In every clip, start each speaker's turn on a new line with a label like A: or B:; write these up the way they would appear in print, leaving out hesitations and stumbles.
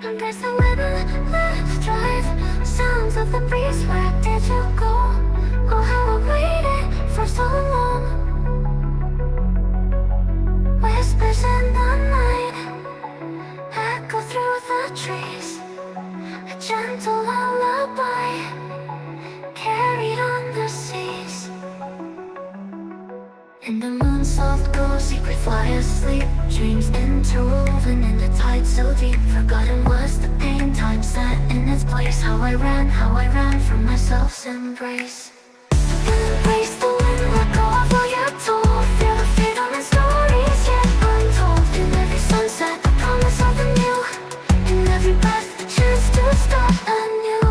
A: And there's a little left drive, sounds of the breeze. Where did you go? Oh, how I waited for so long. Whispers in the night echo through the trees, a gentle lullaby carried on the seas. In the moon's soft glow, secret fly asleep, dreams interwoven in the tide so deep. Forgotten was the pain, time set in its place. How I ran from myself's embrace. Embrace the wind, let go of all you're told. Feel the freedom in stories yet untold. In every sunset, the promise of the new. In every breath, the chance to start anew.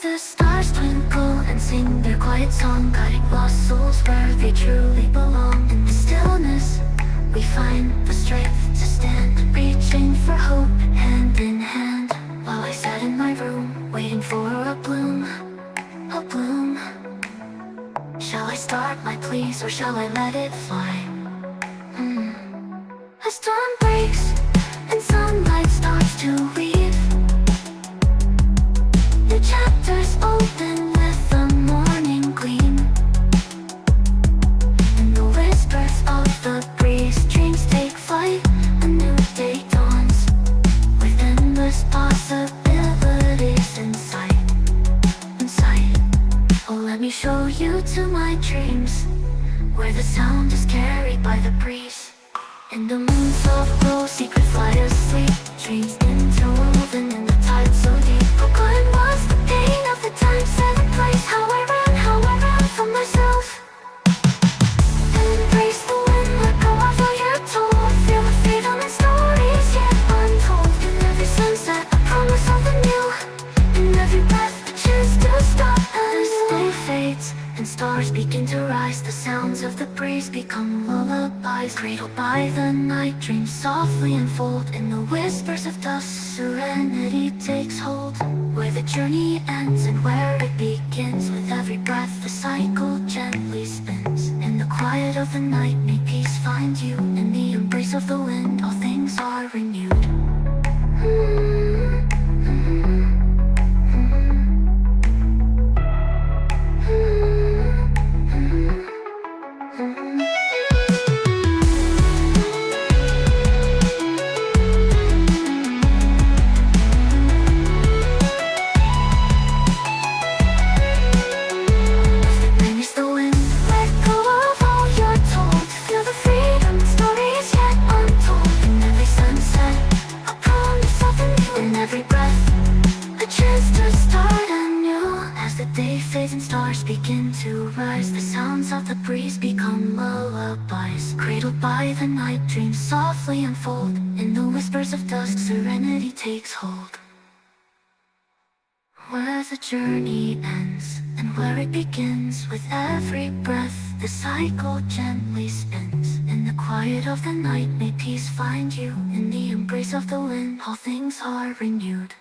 A: The stars twinkle and sing their quiet song, guiding lost souls where they truly belong. In the stillness, we find the strength to stand, reaching for hope hand in hand. While I sat in my room, waiting for a bloom, a bloom. Shall I start my pleas or shall I let it fly? As dawn breaks and sunlight starts to weave, new chapters open with the morning gleam. In the whispers of the breeze, dreams take flight, a new day dawns with endless possibilities in sight, in sight. Oh, let me show you to my dreams, where the sound is carried by the breeze. In the moon's soft glow, secret fly asleep, dreams interwoven in the tide so deep. Forgotten was the pain of the time set in place. How I ran from myself. Embrace the wind, let go of all you're told. Feel the freedom in stories yet untold. In every sunset, a promise of the new. In every breath, a chance to start anew. As day fades and stars begin to rise, the sounds of the breeze become lullabies. Cradled by the night, dreams softly unfold. In the whispers of dusk, serenity takes hold. Where the journey ends and where it begins, with every breath the cycle gently spins. In the quiet of the night, may peace find you. In the embrace of the wind, all things are renewed. Every breath, a chance to start anew. As the day fades and stars begin to rise, the sounds of the breeze become lullabies. Cradled by the night, dreams softly unfold. In the whispers of dusk, serenity takes hold. Where the journey ends and where it begins, with every breath the cycle gently spins. In the quiet of the night, may peace find you. In the embrace of the wind, all things are renewed.